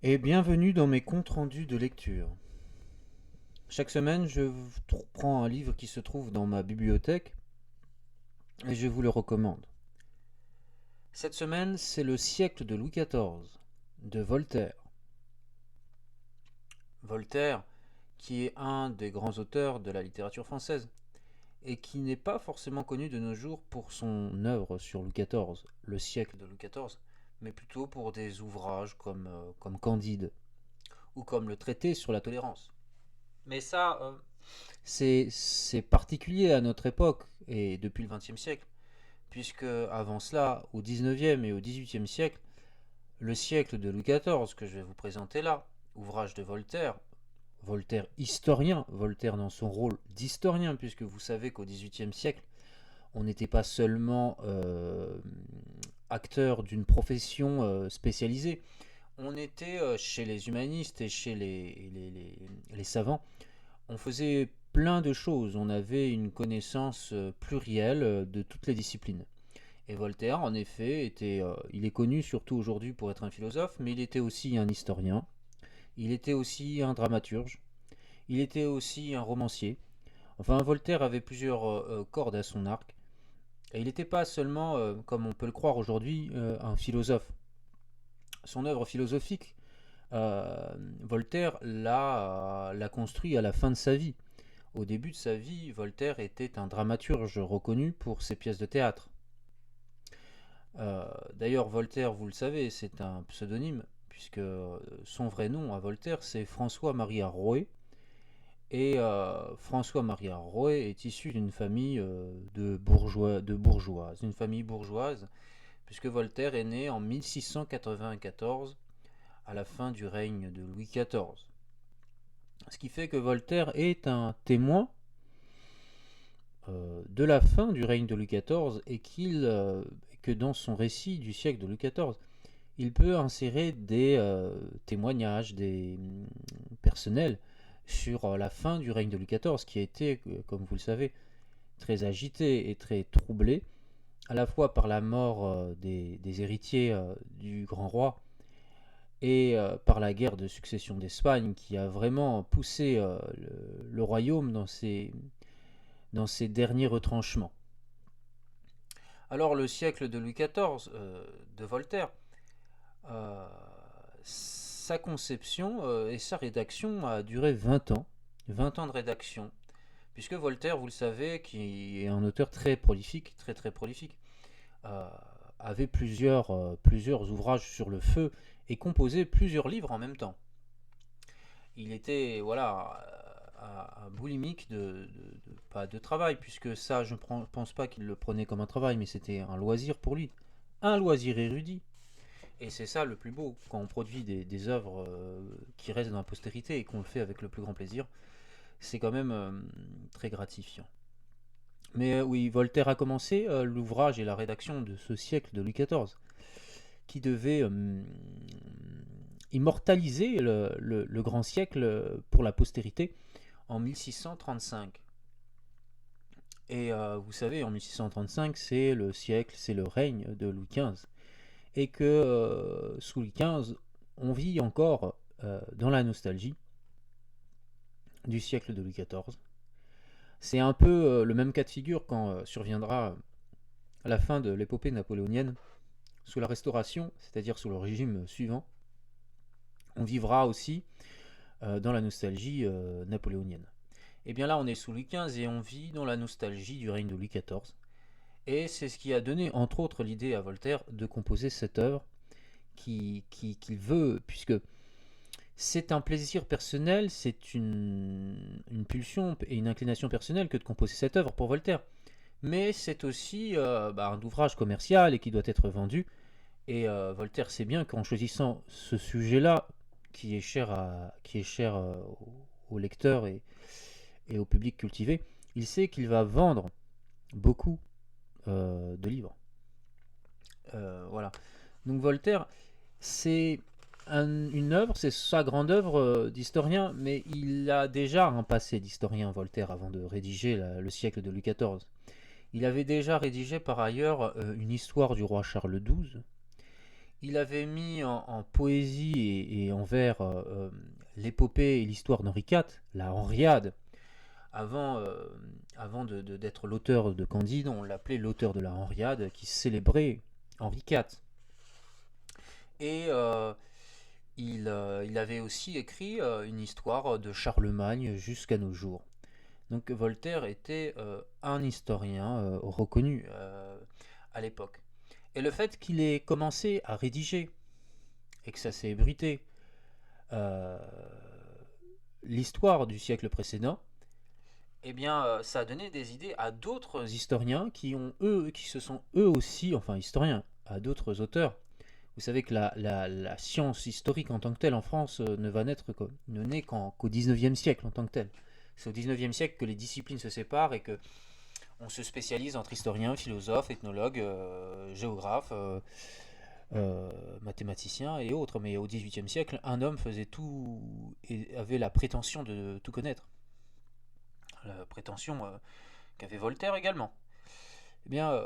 Et bienvenue dans mes comptes rendus de lecture. Chaque semaine, prends un livre qui se trouve dans ma bibliothèque et je vous le recommande. Cette semaine, c'est Le siècle de Louis XIV de Voltaire. Voltaire, qui est un des grands auteurs de la littérature française et qui n'est pas forcément connu de nos jours pour son œuvre sur Louis XIV, Le siècle de Louis XIV, mais plutôt pour des ouvrages comme Candide ou comme le traité sur la tolérance. Mais ça, c'est particulier à notre époque et depuis le XXe siècle, puisque avant cela, au XIXe et au XVIIIe siècle, le siècle de Louis XIV que je vais vous présenter là, ouvrage de Voltaire, Voltaire historien, Voltaire dans son rôle d'historien, puisque vous savez qu'au XVIIIe siècle, on n'était pas seulement acteur d'une profession spécialisée, on était chez les humanistes et chez les savants, on faisait plein de choses, on avait une connaissance plurielle de toutes les disciplines. Et Voltaire, en effet, il est connu surtout aujourd'hui pour être un philosophe, mais il était aussi un historien, il était aussi un dramaturge, il était aussi un romancier. Enfin, Voltaire avait plusieurs cordes à son arc, et il n'était pas seulement, comme on peut le croire aujourd'hui, un philosophe. Son œuvre philosophique, Voltaire l'a construit à la fin de sa vie. Au début de sa vie, Voltaire était un dramaturge reconnu pour ses pièces de théâtre. D'ailleurs, Voltaire, vous le savez, c'est un pseudonyme, puisque son vrai nom à Voltaire, c'est François-Marie Arouet. Et François-Marie Arouet est issu d'une famille bourgeoises, une famille bourgeoise, puisque Voltaire est né en 1694, à la fin du règne de Louis XIV. Ce qui fait que Voltaire est un témoin de la fin du règne de Louis XIV et que dans son récit du siècle de Louis XIV, il peut insérer des témoignages personnels sur la fin du règne de Louis XIV, qui a été, comme vous le savez, très agité et très troublé, à la fois par la mort des héritiers du grand roi et par la guerre de succession d'Espagne, qui a vraiment poussé le royaume dans ses derniers retranchements. Alors le siècle de Louis XIV, de Voltaire, sa conception et sa rédaction a duré 20 ans. 20 ans de rédaction. Puisque Voltaire, vous le savez, qui est un auteur très prolifique, très très prolifique, euh, avait plusieurs ouvrages sur le feu et composait plusieurs livres en même temps. Il était boulimique pas de travail, puisque ça, je ne pense pas qu'il le prenait comme un travail, mais c'était un loisir pour lui. Un loisir érudit. Et c'est ça le plus beau, quand on produit des œuvres qui restent dans la postérité et qu'on le fait avec le plus grand plaisir, c'est quand même très gratifiant. Mais oui, Voltaire a commencé l'ouvrage et la rédaction de ce siècle de Louis XIV, qui devait immortaliser le grand siècle pour la postérité en 1635. Et vous savez, en 1635, c'est le siècle, c'est le règne de Louis XV. Et que sous Louis XV, on vit encore dans la nostalgie du siècle de Louis XIV. C'est un peu le même cas de figure quand surviendra la fin de l'épopée napoléonienne. Sous la Restauration, c'est-à-dire sous le régime suivant, on vivra aussi dans la nostalgie napoléonienne. Et bien là, on est sous Louis XV et on vit dans la nostalgie du règne de Louis XIV. Et c'est ce qui a donné, entre autres, l'idée à Voltaire de composer cette œuvre qu'il veut, puisque c'est un plaisir personnel, c'est une pulsion et une inclination personnelle que de composer cette œuvre pour Voltaire. Mais c'est aussi un ouvrage commercial et qui doit être vendu. Et Voltaire sait bien qu'en choisissant ce sujet-là, qui est cher aux lecteurs et au public cultivé, il sait qu'il va vendre beaucoup de livres. Voilà. Donc Voltaire, c'est une œuvre, c'est sa grande œuvre d'historien, mais il a déjà un passé d'historien, Voltaire, avant de rédiger le siècle de Louis XIV. Il avait déjà rédigé par ailleurs une histoire du roi Charles XII. il avait mis en poésie et en vers l'épopée et l'histoire d'Henri IV, la Henriade. Avant, d'être l'auteur de Candide, on l'appelait l'auteur de la Henriade, qui célébrait Henri IV. Et il avait aussi écrit une histoire de Charlemagne jusqu'à nos jours. Donc Voltaire était un historien reconnu à l'époque. Et le fait qu'il ait commencé à rédiger et que ça s'est ébruité euh, l'histoire du siècle précédent, eh bien, ça a donné des idées à d'autres historiens qui se sont eux aussi, enfin historiens, à d'autres auteurs. Vous savez que la science historique en tant que telle en France ne naît qu'au 19e siècle en tant que tel. C'est au 19e siècle que les disciplines se séparent et que on se spécialise entre historiens, philosophes, ethnologues, géographes, mathématiciens et autres. Mais au 18e siècle, un homme faisait tout et avait la prétention de tout connaître. La prétention qu'avait Voltaire également. Eh bien,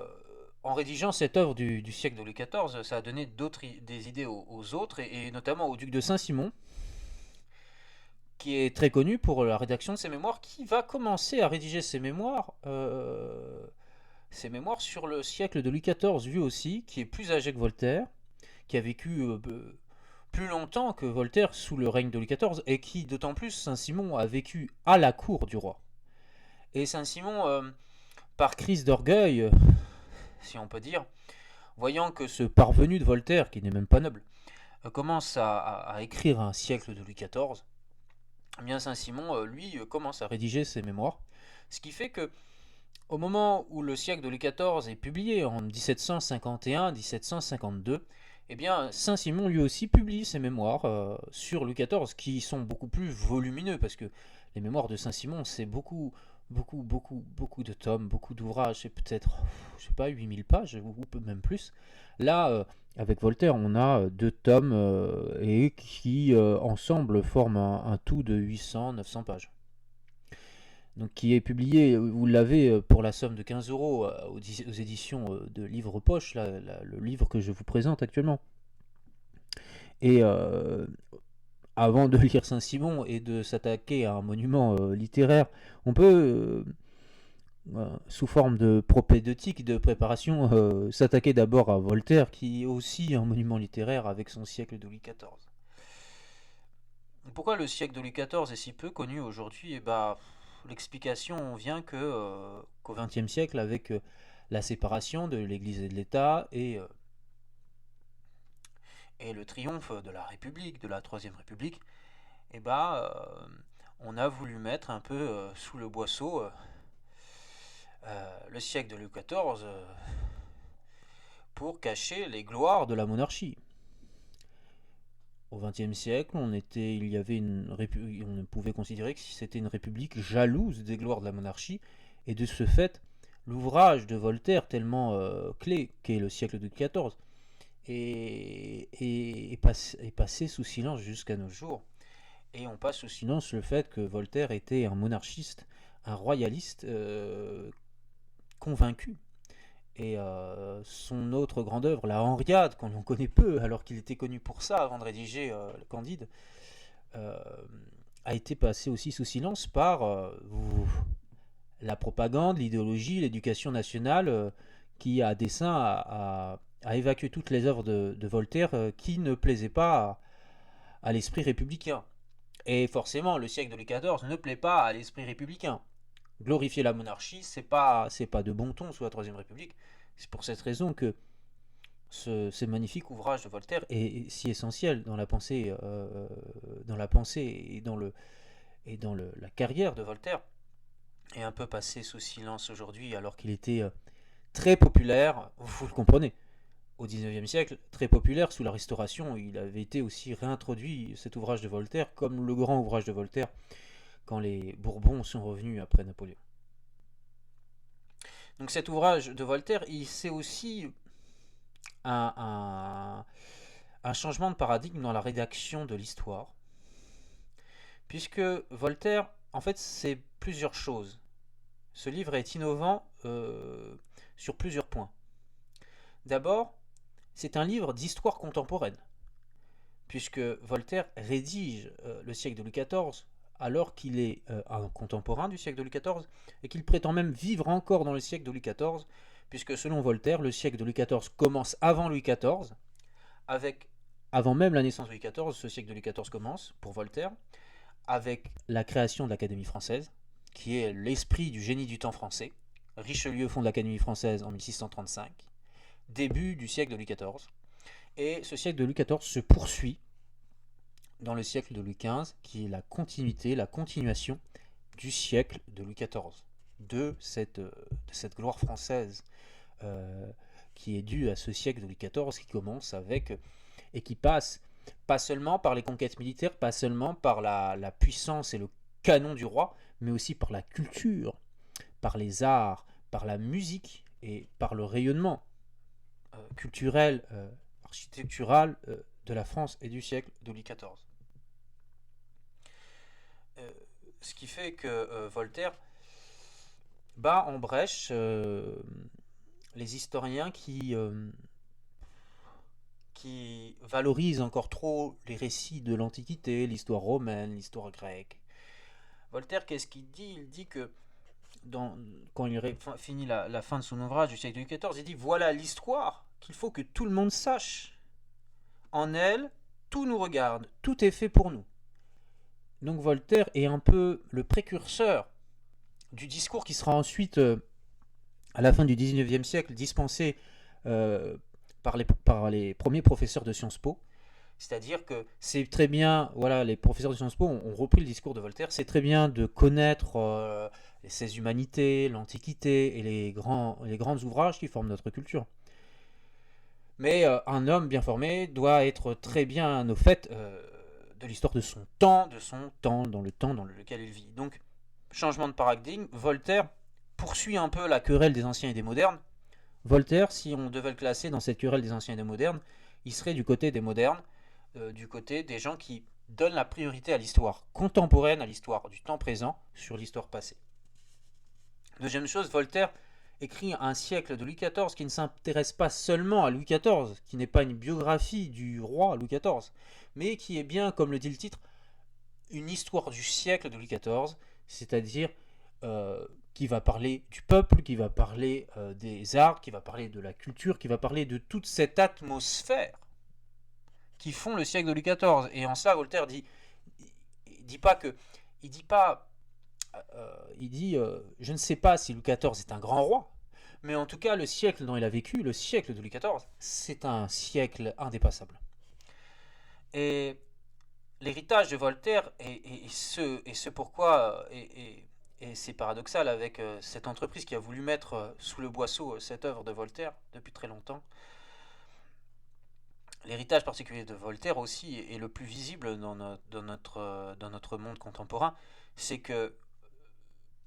en rédigeant cette œuvre du siècle de Louis XIV, ça a donné des idées aux autres, et notamment au duc de Saint-Simon, qui est très connu pour la rédaction de ses mémoires, qui va commencer à rédiger ses mémoires sur le siècle de Louis XIV, lui aussi, qui est plus âgé que Voltaire, qui a vécu plus longtemps que Voltaire sous le règne de Louis XIV, et qui, d'autant plus, Saint-Simon a vécu à la cour du roi. Et Saint-Simon, par crise d'orgueil, si on peut dire, voyant que ce parvenu de Voltaire, qui n'est même pas noble, commence à écrire un siècle de Louis XIV, eh bien Saint-Simon, lui, commence à rédiger ses mémoires. Ce qui fait que, au moment où le siècle de Louis XIV est publié, en 1751-1752, eh bien Saint-Simon lui aussi publie ses mémoires sur Louis XIV, qui sont beaucoup plus volumineux, parce que les mémoires de Saint-Simon, c'est beaucoup de tomes, beaucoup d'ouvrages, c'est peut-être, je sais pas, 8000 pages, ou même plus. Là, avec Voltaire, on a 2 tomes, et qui, ensemble, forment un tout de 800-900 pages. Donc, qui est publié, vous l'avez pour la somme de 15 € aux éditions de Livre Poche, le livre que je vous présente actuellement. Et avant de lire Saint-Simon et de s'attaquer à un monument littéraire, on peut, sous forme de propédeutique, de préparation, s'attaquer d'abord à Voltaire, qui est aussi un monument littéraire avec son siècle de Louis XIV. Pourquoi le siècle de Louis XIV est si peu connu aujourd'hui? Eh ben, l'explication vient qu'au XXe siècle, avec la séparation de l'Église et de l'État, et le triomphe de la République, de la Troisième République, eh ben, on a voulu mettre un peu sous le boisseau le siècle de Louis XIV pour cacher les gloires de la monarchie. Au XXe siècle, on pouvait considérer que c'était une république jalouse des gloires de la monarchie, et de ce fait, l'ouvrage de Voltaire, tellement clé qu'est le siècle de XIV, est passé sous silence jusqu'à nos jours. Et on passe sous silence le fait que Voltaire était un monarchiste, un royaliste convaincu. Et son autre grande œuvre, la Henriade, qu'on connaît peu, alors qu'il était connu pour ça avant de rédiger le Candide, a été passé aussi sous silence par la propagande, l'idéologie, l'éducation nationale, qui a dessein à évacuer toutes les œuvres de Voltaire qui ne plaisaient pas à l'esprit républicain. Et forcément, le siècle de Louis XIV ne plaît pas à l'esprit républicain. Glorifier la monarchie, c'est pas de bon ton sous la Troisième République. C'est pour cette raison que ce magnifique ouvrage de Voltaire est si essentiel dans la pensée, et dans la carrière de Voltaire, est un peu passé sous silence aujourd'hui, alors qu'il était très populaire, vous le comprenez. Au XIXe siècle, très populaire sous la Restauration, il avait été aussi réintroduit, cet ouvrage de Voltaire, comme le grand ouvrage de Voltaire, quand les Bourbons sont revenus après Napoléon. Donc cet ouvrage de Voltaire, c'est aussi un changement de paradigme dans la rédaction de l'histoire, puisque Voltaire, en fait, c'est plusieurs choses. Ce livre est innovant sur plusieurs points. D'abord, c'est un livre d'histoire contemporaine, puisque Voltaire rédige le siècle de Louis XIV alors qu'il est un contemporain du siècle de Louis XIV et qu'il prétend même vivre encore dans le siècle de Louis XIV, puisque selon Voltaire, le siècle de Louis XIV commence avant Louis XIV, avant même la naissance de Louis XIV, ce siècle de Louis XIV commence pour Voltaire, avec la création de l'Académie française, qui est l'esprit du génie du temps français. Richelieu fonde l'Académie française en 1635, début du siècle de Louis XIV. Et ce siècle de Louis XIV se poursuit dans le siècle de Louis XV, qui est la continuité, la continuation du siècle de Louis XIV, de cette gloire française qui est due à ce siècle de Louis XIV qui commence avec et qui passe pas seulement par les conquêtes militaires, pas seulement par la puissance et le canon du roi, mais aussi par la culture, par les arts, par la musique et par le rayonnement culturel, architectural de la France et du siècle de Louis XIV. Ce qui fait que Voltaire bat en brèche les historiens qui valorisent encore trop les récits de l'Antiquité, l'histoire romaine, l'histoire grecque. Voltaire, qu'est-ce qu'il dit? Il dit que quand il finit la fin de son ouvrage du siècle de Louis XIV, il dit voilà l'histoire qu'il faut que tout le monde sache. En elle, tout nous regarde, tout est fait pour nous. Donc Voltaire est un peu le précurseur du discours qui sera ensuite, à la fin du XIXe siècle, dispensé par les premiers professeurs de Sciences Po. C'est-à-dire que c'est très bien, voilà, les professeurs de Sciences Po ont repris le discours de Voltaire, c'est très bien de connaître ses humanités, l'Antiquité et les grands ouvrages qui forment notre culture. Mais un homme bien formé doit être très bien au fait de l'histoire de son temps dans le temps dans lequel il vit. Donc, changement de paradigme, Voltaire poursuit un peu la querelle des anciens et des modernes. Voltaire, si on devait le classer dans cette querelle des anciens et des modernes, il serait du côté des modernes, du côté des gens qui donnent la priorité à l'histoire contemporaine, à l'histoire du temps présent, sur l'histoire passée. Deuxième chose, Voltaire écrit un siècle de Louis XIV qui ne s'intéresse pas seulement à Louis XIV, qui n'est pas une biographie du roi Louis XIV, mais qui est bien, comme le dit le titre, une histoire du siècle de Louis XIV, c'est-à-dire qui va parler du peuple, qui va parler des arts, qui va parler de la culture, qui va parler de toute cette atmosphère qui font le siècle de Louis XIV. Et en cela, Voltaire dit, il dit je ne sais pas si Louis XIV est un grand roi, mais en tout cas, le siècle dont il a vécu, le siècle de Louis XIV, c'est un siècle indépassable. Et l'héritage de Voltaire et ce pourquoi, et c'est paradoxal avec cette entreprise qui a voulu mettre sous le boisseau cette œuvre de Voltaire depuis très longtemps, l'héritage particulier de Voltaire aussi est le plus visible dans notre monde contemporain, c'est que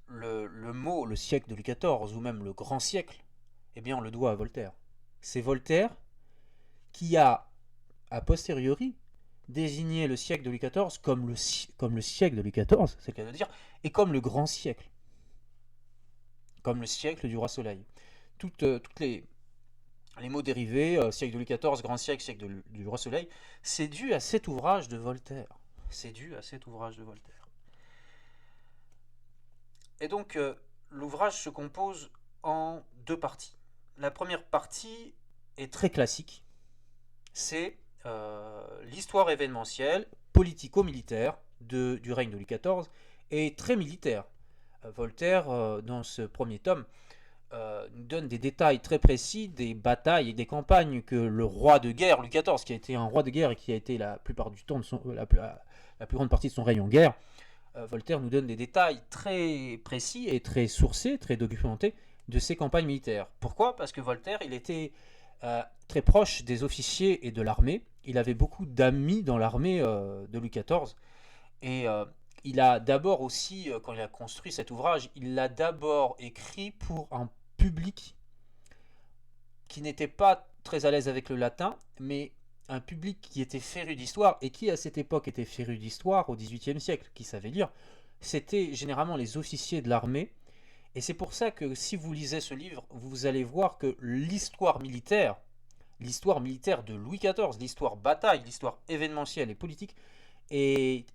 le mot, le siècle de Louis XIV, ou même le grand siècle, eh bien on le doit à Voltaire. C'est Voltaire qui a posteriori désigné le siècle de Louis XIV comme le siècle de Louis XIV, c'est le cas de dire, et comme le grand siècle, comme le siècle du roi Soleil. Toutes les mots dérivés, siècle de Louis XIV, grand siècle, siècle du roi Soleil, c'est dû à cet ouvrage de Voltaire. C'est dû à cet ouvrage de Voltaire. Et donc, l'ouvrage se compose en deux parties. La première partie est très classique. C'est l'histoire événementielle, politico-militaire du règne de Louis XIV, et très militaire. Voltaire, dans ce premier tome, nous donne des détails très précis des batailles et des campagnes que le roi de guerre, Louis XIV, qui a été un roi de guerre et qui a été la plupart du temps, la plus grande partie de son règne en guerre, Voltaire nous donne des détails très précis et très sourcés, très documentés de ces campagnes militaires. Pourquoi? Parce que Voltaire, il était très proche des officiers et de l'armée. Il avait beaucoup d'amis dans l'armée de Louis XIV. Et il a d'abord aussi, quand il a construit cet ouvrage, il l'a d'abord écrit pour un public qui n'était pas très à l'aise avec le latin, mais un public qui était féru d'histoire, et qui à cette époque était féru d'histoire au XVIIIe siècle, qui savait lire, c'était généralement les officiers de l'armée. Et c'est pour ça que si vous lisez ce livre, vous allez voir que l'histoire militaire l'histoire militaire de Louis XIV, l'histoire bataille, l'histoire événementielle et politique, et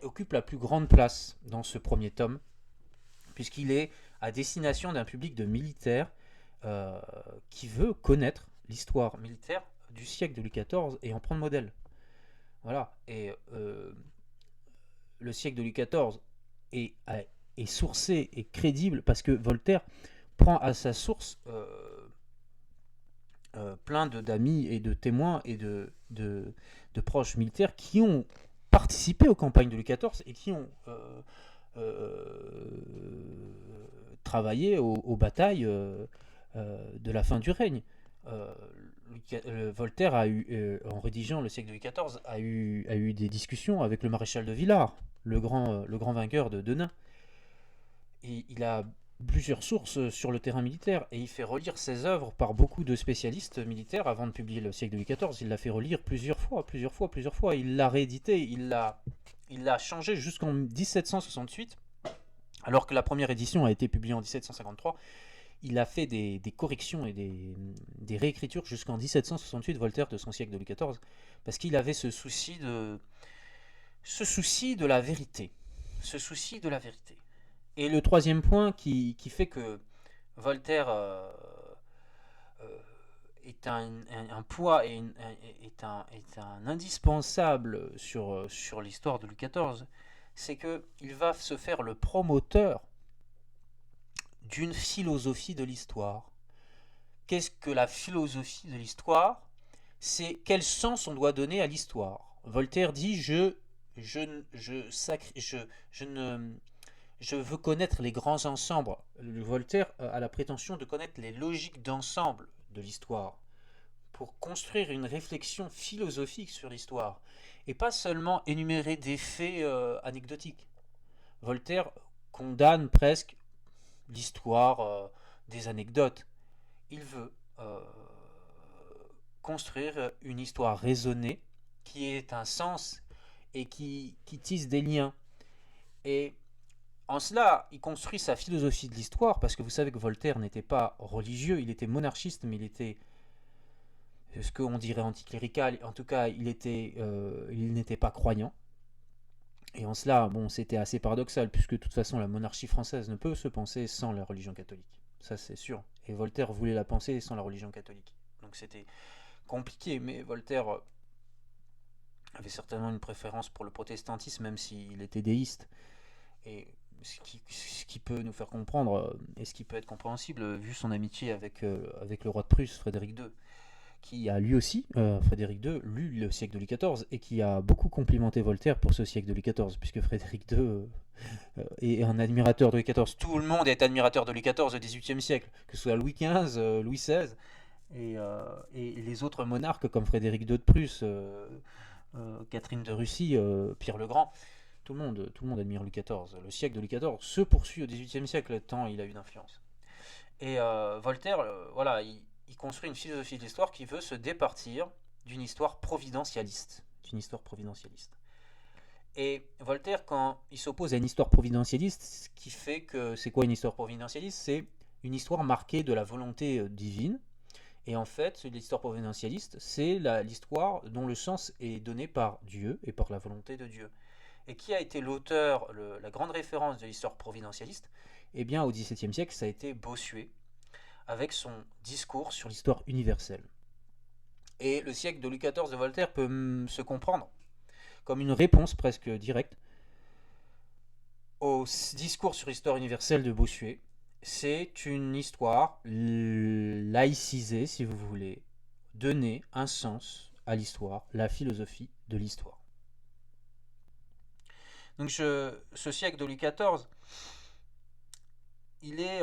occupe la plus grande place dans ce premier tome, puisqu'il est à destination d'un public de militaires euh, qui veut connaître l'histoire militaire du siècle de Louis XIV et en prendre modèle. Voilà. Et le siècle de Louis XIV est, est sourcé et crédible parce que Voltaire prend à sa source plein d'amis et de témoins et de proches militaires qui ont participé aux campagnes de Louis XIV et qui ont travaillé aux batailles de la fin du règne. Euh, Voltaire a eu, en rédigeant le siècle de Louis XIV, a eu des discussions avec le maréchal de Villars, le grand vainqueur de Denain. Et il a plusieurs sources sur le terrain militaire et il fait relire ses œuvres par beaucoup de spécialistes militaires avant de publier le siècle de Louis XIV. Il l'a fait relire plusieurs fois. Il l'a réédité, il l'a changé jusqu'en 1768, alors que la première édition a été publiée en 1753. Il a fait des corrections et des réécritures jusqu'en 1768, Voltaire, de son siècle de Louis XIV, parce qu'il avait ce souci de la vérité. Ce souci de la vérité. Et le troisième point qui fait que Voltaire est un poids et est un indispensable sur l'histoire de Louis XIV, c'est qu'il va se faire le promoteur d'une philosophie de l'histoire. Qu'est-ce que la philosophie de l'histoire? C'est quel sens on doit donner à l'histoire. Voltaire dit je ne je veux connaître les grands ensembles. Voltaire a la prétention de connaître les logiques d'ensemble de l'histoire pour construire une réflexion philosophique sur l'histoire et pas seulement énumérer des faits anecdotiques. Voltaire condamne presque l'histoire des anecdotes. Il veut construire une histoire raisonnée qui ait un sens et qui tisse des liens. Et en cela, il construit sa philosophie de l'histoire, parce que vous savez que Voltaire n'était pas religieux, il était monarchiste, mais il était ce qu'on dirait anticlérical. En tout cas, il n'était pas croyant. Et en cela, bon, c'était assez paradoxal, puisque de toute façon, la monarchie française ne peut se penser sans la religion catholique. Ça, c'est sûr. Et Voltaire voulait la penser sans la religion catholique. Donc c'était compliqué, mais Voltaire avait certainement une préférence pour le protestantisme, même s'il était déiste. Et ce qui peut nous faire comprendre, et ce qui peut être compréhensible, vu son amitié avec le roi de Prusse, Frédéric II, qui a lui aussi, Frédéric II, lu le siècle de Louis XIV, et qui a beaucoup complimenté Voltaire pour ce siècle de Louis XIV, puisque Frédéric II est un admirateur de Louis XIV. Tout le monde est admirateur de Louis XIV au XVIIIe siècle, que ce soit Louis XV, Louis XVI, et les autres monarques comme Frédéric II de Prusse, Catherine de Russie, Pierre le Grand. Tout le monde admire Louis XIV. Le siècle de Louis XIV se poursuit au XVIIIe siècle, tant il a eu d'influence. Et Voltaire, voilà, il construit une philosophie de l'histoire qui veut se départir d'une histoire providentialiste. Et Voltaire, quand il s'oppose à une histoire providentialiste, ce qui fait que c'est quoi une histoire providentialiste? C'est une histoire marquée de la volonté divine. Et en fait, l'histoire providentialiste, c'est l'histoire dont le sens est donné par Dieu et par la volonté de Dieu. Et qui a été l'auteur, la grande référence de l'histoire providentialiste? Eh bien, au XVIIe siècle, ça a été Bossuet, avec son discours sur l'histoire universelle. Et le siècle de Louis XIV de Voltaire peut se comprendre comme une réponse presque directe au discours sur l'histoire universelle de Bossuet. C'est une histoire laïcisée, si vous voulez, donner un sens à l'histoire, la philosophie de l'histoire. Donc ce siècle de Louis XIV, il est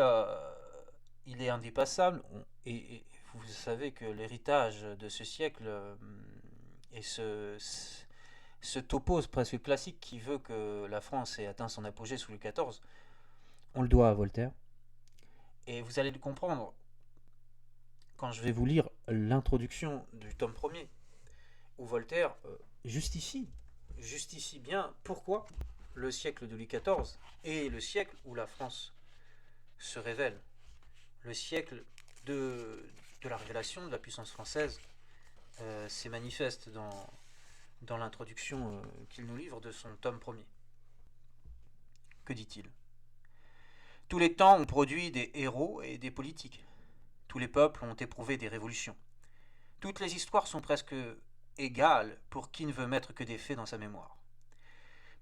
indépassable. Et vous savez que l'héritage de ce siècle est ce topos presque classique qui veut que la France ait atteint son apogée sous Louis XIV. On le doit à Voltaire. Et vous allez le comprendre quand je vais vous lire l'introduction du tome 1er, où Voltaire justifie bien pourquoi le siècle de Louis XIV est le siècle où la France se révèle, le siècle de la révélation de la puissance française, c'est manifeste dans l'introduction qu'il nous livre de son tome premier. Que dit-il? Tous les temps ont produit des héros et des politiques. Tous les peuples ont éprouvé des révolutions. Toutes les histoires sont presque égales pour qui ne veut mettre que des faits dans sa mémoire.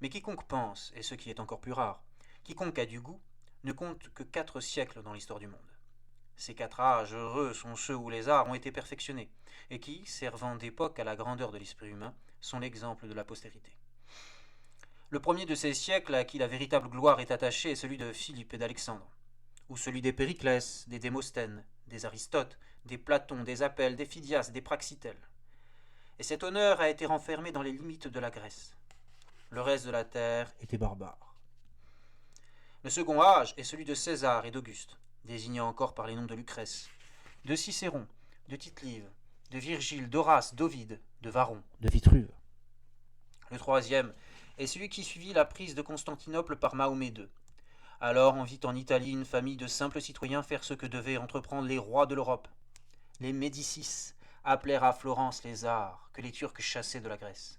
Mais quiconque pense, et ce qui est encore plus rare, quiconque a du goût, ne compte que 4 siècles dans l'histoire du monde. Ces 4 âges heureux sont ceux où les arts ont été perfectionnés, et qui, servant d'époque à la grandeur de l'esprit humain, sont l'exemple de la postérité. Le premier de ces siècles à qui la véritable gloire est attachée est celui de Philippe et d'Alexandre, ou celui des Périclès, des Démosthènes, des Aristotes, des Platon, des Apelles, des Phidias, des Praxitèles. Et cet honneur a été renfermé dans les limites de la Grèce. Le reste de la terre était barbare. Le second âge est celui de César et d'Auguste, désignés encore par les noms de Lucrèce, de Cicéron, de Tite-Live, de Virgile, d'Horace, d'Ovide, de Varron, de Vitruve. Le troisième est celui qui suivit la prise de Constantinople par Mahomet II. Alors on vit en Italie une famille de simples citoyens faire ce que devaient entreprendre les rois de l'Europe. Les Médicis appelèrent à Florence les arts que les Turcs chassaient de la Grèce.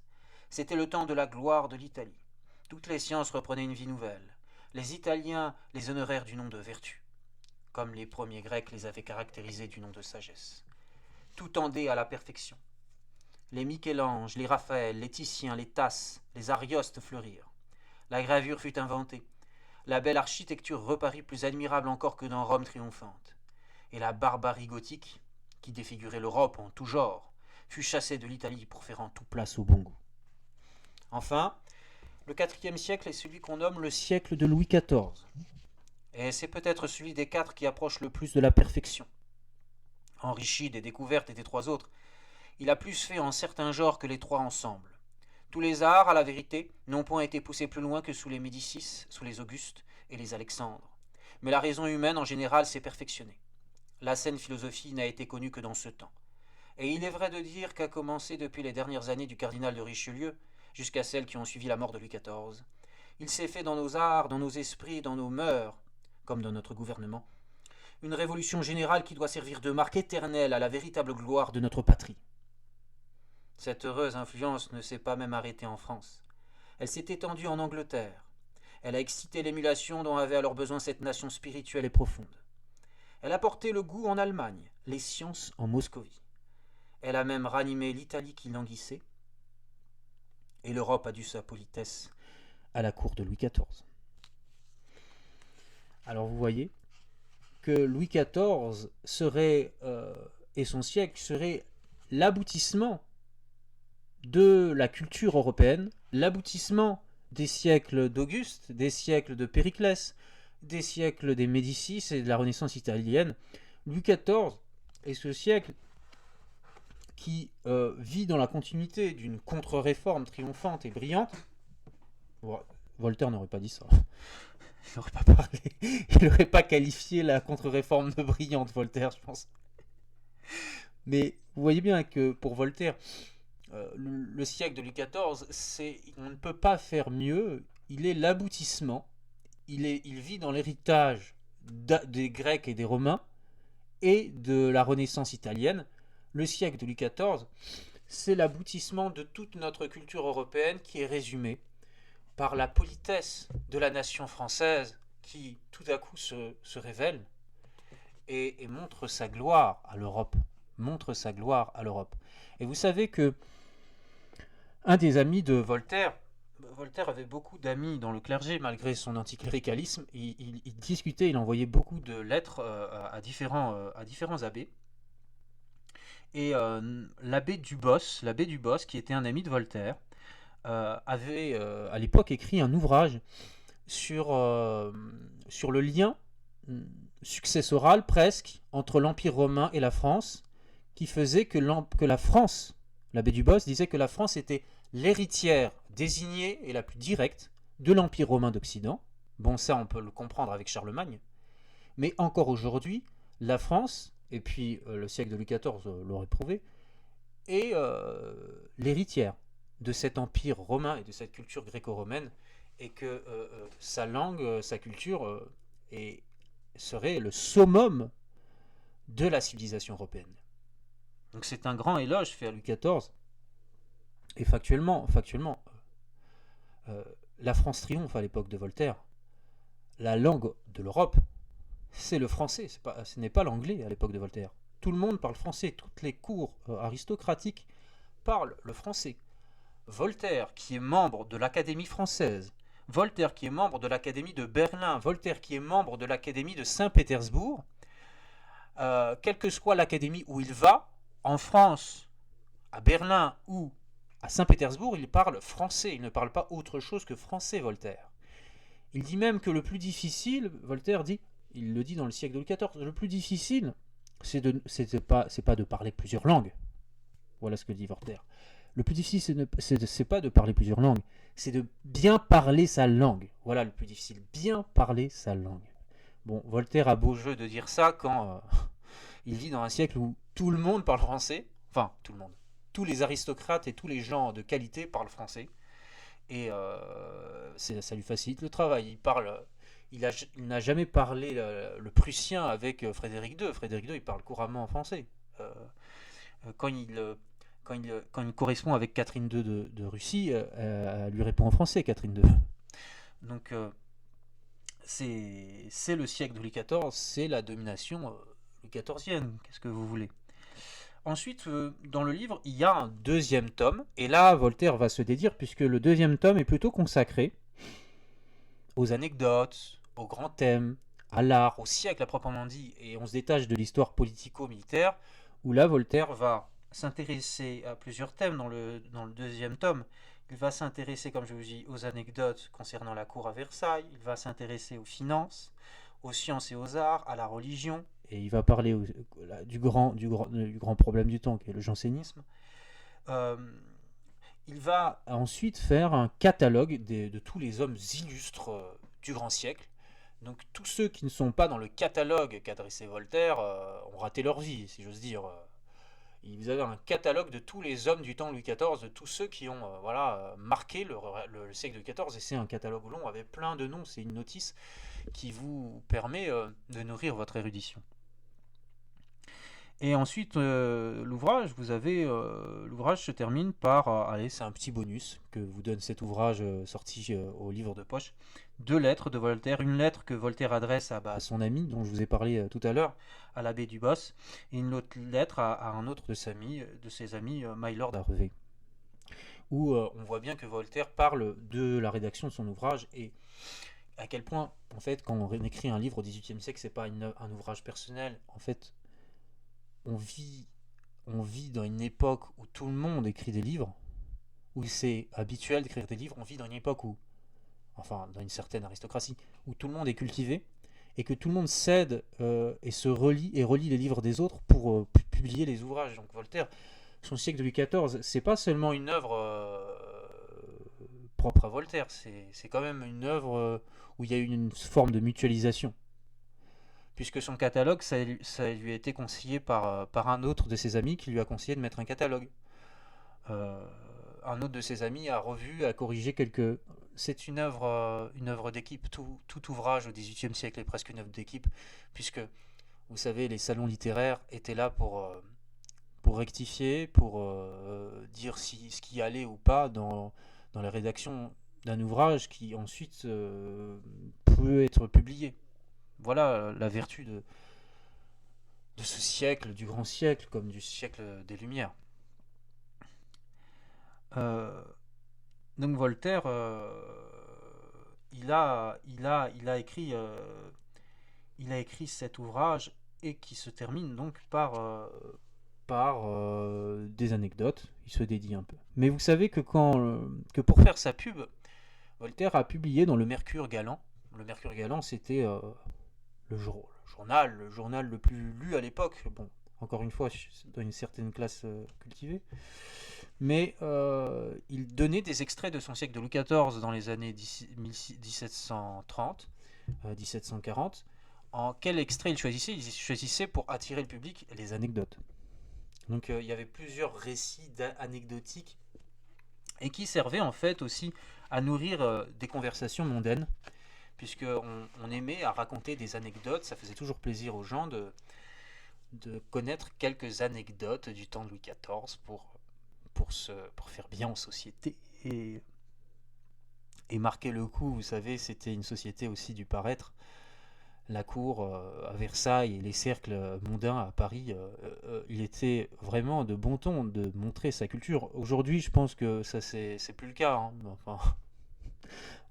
C'était le temps de la gloire de l'Italie. Toutes les sciences reprenaient une vie nouvelle. Les Italiens les honorèrent du nom de vertu, comme les premiers Grecs les avaient caractérisés du nom de sagesse. Tout tendait à la perfection. Les Michel-Ange, les Raphaël, les Titiens, les Tasses, les Ariostes fleurirent. La gravure fut inventée. La belle architecture reparut plus admirable encore que dans Rome triomphante. Et la barbarie gothique, qui défigurait l'Europe en tout genre, fut chassée de l'Italie pour faire en tout place au bon goût. Enfin, le IVe siècle est celui qu'on nomme le siècle de Louis XIV. Et c'est peut-être celui des 4 qui approche le plus de la perfection. Enrichi des découvertes et des 3 autres, il a plus fait en certains genres que les 3 ensemble. Tous les arts, à la vérité, n'ont point été poussés plus loin que sous les Médicis, sous les Augustes et les Alexandres. Mais la raison humaine en général s'est perfectionnée. La saine philosophie n'a été connue que dans ce temps. Et il est vrai de dire qu'a commencé depuis les dernières années du cardinal de Richelieu, jusqu'à celles qui ont suivi la mort de Louis XIV, il s'est fait dans nos arts, dans nos esprits, dans nos mœurs, comme dans notre gouvernement, une révolution générale qui doit servir de marque éternelle à la véritable gloire de notre patrie. Cette heureuse influence ne s'est pas même arrêtée en France. Elle s'est étendue en Angleterre. Elle a excité l'émulation dont avait alors besoin cette nation spirituelle et profonde. Elle a porté le goût en Allemagne, les sciences en Moscovie. Elle a même ranimé l'Italie qui languissait, et l'Europe a dû sa politesse à la cour de Louis XIV. Alors vous voyez que Louis XIV serait, et son siècle serait l'aboutissement de la culture européenne, l'aboutissement des siècles d'Auguste, des siècles de Périclès, des siècles des Médicis et de la Renaissance italienne. Louis XIV est ce siècle qui vit dans la continuité d'une contre-réforme triomphante et brillante. Voltaire n'aurait pas dit ça. Il n'aurait pas parlé. Il n'aurait pas qualifié la contre-réforme de brillante, Voltaire, je pense. Mais vous voyez bien que pour Voltaire, le siècle de Louis XIV, on ne peut pas faire mieux. Il est l'aboutissement. Il vit dans l'héritage des Grecs et des Romains et de la Renaissance italienne. Le siècle de Louis XIV, c'est l'aboutissement de toute notre culture européenne qui est résumée par la politesse de la nation française qui tout à coup se révèle et montre sa gloire à l'Europe. Montre sa gloire à l'Europe. Et vous savez que un des amis de Voltaire avait beaucoup d'amis dans le clergé malgré son anticléricalisme. Il discutait, il envoyait beaucoup de lettres à différents abbés. Et l'abbé Dubos, qui était un ami de Voltaire, avait à l'époque écrit un ouvrage sur le lien successoral presque entre l'Empire romain et la France, qui faisait que la France, l'abbé Dubos disait que la France était l'héritière désignée et la plus directe de l'Empire romain d'Occident. Bon, ça on peut le comprendre avec Charlemagne, mais encore aujourd'hui, la France, et puis le siècle de Louis XIV l'aurait prouvé, est l'héritière de cet empire romain et de cette culture gréco-romaine, et que sa langue, sa culture serait le summum de la civilisation européenne. Donc c'est un grand éloge fait à Louis XIV. Et factuellement, euh, la France triomphe à l'époque de Voltaire. La langue de l'Europe, c'est le français, ce n'est pas l'anglais à l'époque de Voltaire. Tout le monde parle français, toutes les cours aristocratiques parlent le français. Voltaire, qui est membre de l'Académie française, Voltaire qui est membre de l'Académie de Berlin, Voltaire qui est membre de l'Académie de Saint-Pétersbourg, quelle que soit l'académie où il va, en France, à Berlin ou à Saint-Pétersbourg, il parle français, il ne parle pas autre chose que français, Voltaire. Il dit même que le plus difficile, Voltaire dit, il le dit dans le siècle de Louis XIV, le plus difficile, c'est pas de parler plusieurs langues. Voilà ce que dit Voltaire. Le plus difficile, c'est pas de parler plusieurs langues, c'est de bien parler sa langue. Voilà le plus difficile, bien parler sa langue. Bon, Voltaire a beau jeu de dire ça quand il vit dans un siècle où tout le monde parle français, enfin tout le monde, tous les aristocrates et tous les gens de qualité parlent français, et ça lui facilite le travail. Il n'a jamais parlé le prussien avec Frédéric II. Frédéric II, il parle couramment en français. Quand il correspond avec Catherine II de Russie, elle lui répond en français, Catherine II. Donc, c'est le siècle de Louis XIV, c'est la domination Louis XIVienne. Qu'est-ce que vous voulez? Ensuite, dans le livre, il y a un deuxième tome, et là, Voltaire va se dédire, puisque le deuxième tome est plutôt consacré aux anecdotes, aux grands thèmes, à l'art, au siècle à proprement dit, et on se détache de l'histoire politico-militaire, où là, Voltaire va s'intéresser à plusieurs thèmes dans le deuxième tome. Il va s'intéresser, comme je vous dis, aux anecdotes concernant la cour à Versailles, il va s'intéresser aux finances, aux sciences et aux arts, à la religion, et il va parler du grand problème du temps, qui est le jansénisme. Il va ensuite faire un catalogue de tous les hommes illustres du grand siècle. Donc tous ceux qui ne sont pas dans le catalogue qu'a dressé Voltaire ont raté leur vie, si j'ose dire. Vous avez un catalogue de tous les hommes du temps Louis XIV, de tous ceux qui ont marqué le siècle de XIV, et c'est un catalogue long avec plein de noms, c'est une notice qui vous permet de nourrir votre érudition. Et ensuite, l'ouvrage se termine par, allez, c'est un petit bonus que vous donne cet ouvrage sorti au livre de poche, 2 lettres de Voltaire, une lettre que Voltaire adresse à son ami, dont je vous ai parlé tout à l'heure, à l'abbé Dubos, et une autre lettre à un autre de ses amis, Mylord Harvey, où on voit bien que Voltaire parle de la rédaction de son ouvrage, et à quel point, en fait, quand on écrit un livre au XVIIIe siècle, c'est pas un ouvrage personnel, en fait, on vit dans une époque où tout le monde écrit des livres, où c'est habituel d'écrire des livres. On vit dans une époque où, enfin, dans une certaine aristocratie, où tout le monde est cultivé et que tout le monde cède et se relit les livres des autres pour publier les ouvrages. Donc Voltaire, son siècle de Louis XIV, c'est pas seulement une œuvre propre à Voltaire, c'est quand même une œuvre où il y a eu une forme de mutualisation, puisque son catalogue, ça lui a été conseillé par un autre de ses amis qui lui a conseillé de mettre un catalogue. Un autre de ses amis a revu, a corrigé quelques... C'est une œuvre d'équipe. Tout ouvrage au XVIIIe siècle est presque une œuvre d'équipe, puisque, vous savez, les salons littéraires étaient là pour rectifier, pour dire ce qui allait ou pas dans la rédaction d'un ouvrage qui ensuite peut être publié. Voilà la vertu de ce siècle, du grand siècle, comme du siècle des Lumières. Donc Voltaire, il a écrit cet ouvrage, et qui se termine donc par des anecdotes. Il se dédie un peu. Mais vous savez que que pour faire sa pub, Voltaire a publié dans le Mercure Galant. Le Mercure Galant, c'était le journal le plus lu à l'époque. Bon, encore une fois, dans une certaine classe cultivée. Mais il donnait des extraits de son siècle de Louis XIV dans les années 1730, 1740. En quel extrait il choisissait? Il choisissait pour attirer le public les anecdotes. Donc il y avait plusieurs récits anecdotiques, et qui servaient en fait aussi à nourrir des conversations mondaines, puisqu'on aimait à raconter des anecdotes. Ça faisait toujours plaisir aux gens de connaître quelques anecdotes du temps de Louis XIV pour faire bien en société et marquer le coup. Vous savez, c'était une société aussi du paraître. La cour à Versailles et les cercles mondains à Paris, il était vraiment de bon ton de montrer sa culture. Aujourd'hui, je pense que ça c'est plus le cas, hein. Enfin,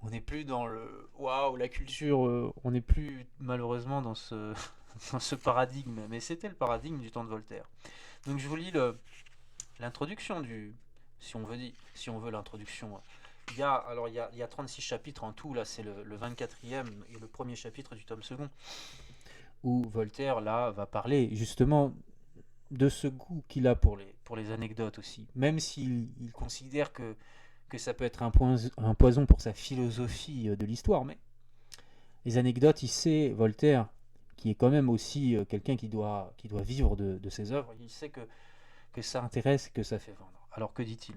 on n'est plus dans le waouh, la culture, on n'est plus malheureusement dans ce, dans ce paradigme, mais c'était le paradigme du temps de Voltaire. Donc je vous lis l'introduction du. Si on veut l'introduction. Il y a 36 chapitres en tout, là c'est le 24e et le premier chapitre du tome second, où Voltaire là va parler justement de ce goût qu'il a pour les anecdotes aussi, même s'il considère que ça peut être un poison pour sa philosophie de l'histoire, mais les anecdotes, il sait, Voltaire, qui est quand même aussi quelqu'un qui doit vivre de ses œuvres, il sait que ça intéresse et que ça fait vendre. Alors que dit-il?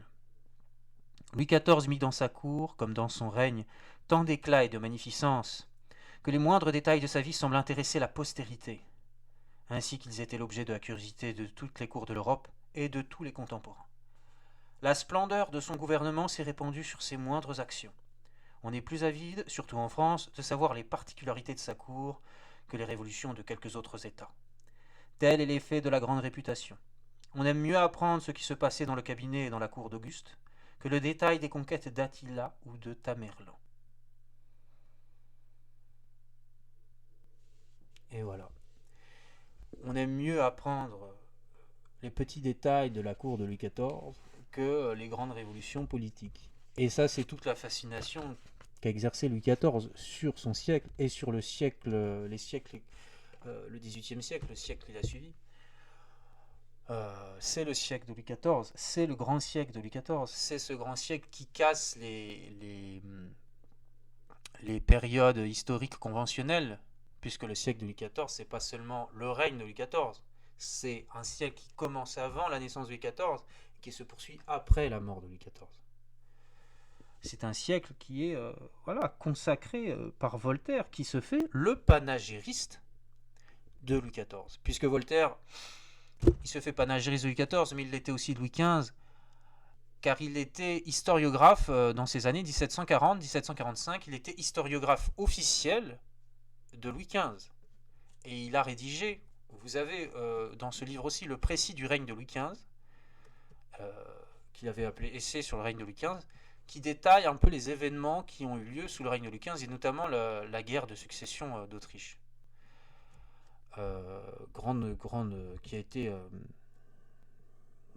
Louis XIV mit dans sa cour, comme dans son règne, tant d'éclat et de magnificence, que les moindres détails de sa vie semblent intéresser la postérité, ainsi qu'ils étaient l'objet de la curiosité de toutes les cours de l'Europe et de tous les contemporains. La splendeur de son gouvernement s'est répandue sur ses moindres actions. On est plus avide, surtout en France, de savoir les particularités de sa cour que les révolutions de quelques autres États. Tel est l'effet de la grande réputation. On aime mieux apprendre ce qui se passait dans le cabinet et dans la cour d'Auguste que le détail des conquêtes d'Attila ou de Tamerlan. Et voilà. On aime mieux apprendre les petits détails de la cour de Louis XIV que les grandes révolutions politiques. Et ça, c'est toute la fascination qu'a exercé Louis XIV sur son siècle et sur le siècle, les siècles, le XVIIIe siècle, le siècle qui l'a suivi. C'est le siècle de Louis XIV, c'est le grand siècle de Louis XIV, c'est ce grand siècle qui casse les périodes historiques conventionnelles, puisque le siècle de Louis XIV, c'est pas seulement le règne de Louis XIV, c'est un siècle qui commence avant la naissance de Louis XIV et qui se poursuit après la mort de Louis XIV. C'est un siècle qui est consacré par Voltaire, qui se fait le panagériste de Louis XIV, puisque Voltaire, il se fait panagériste de Louis XIV, mais il l'était aussi de Louis XV, car il était historiographe dans ces années 1740-1745, il était historiographe officiel de Louis XV. Et il a rédigé, vous avez dans ce livre aussi le précis du règne de Louis XV, qu'il avait appelé Essai sur le règne de Louis XV, qui détaille un peu les événements qui ont eu lieu sous le règne de Louis XV, et notamment la guerre de succession d'Autriche.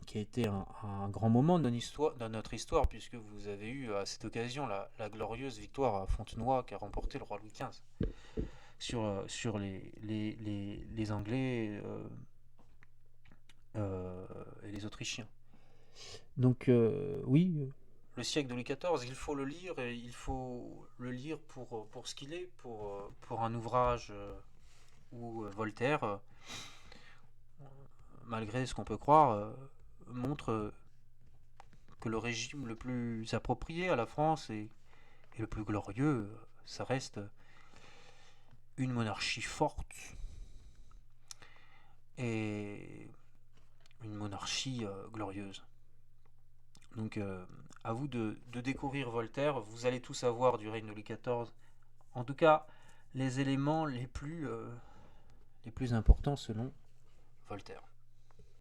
Qui a été un grand moment de notre histoire, puisque vous avez eu à cette occasion la glorieuse victoire à Fontenoy qu'a remporté le roi Louis XV sur les Anglais et les Autrichiens. Donc oui, le siècle de Louis XIV, il faut le lire, et il faut le lire pour ce qu'il est, pour un ouvrage où Voltaire, malgré ce qu'on peut croire, montre que le régime le plus approprié à la France et le plus glorieux, ça reste une monarchie forte et une monarchie glorieuse. Donc à vous de découvrir Voltaire, vous allez tout savoir du règne de Louis XIV. En tout cas, les éléments les plus importants selon Voltaire.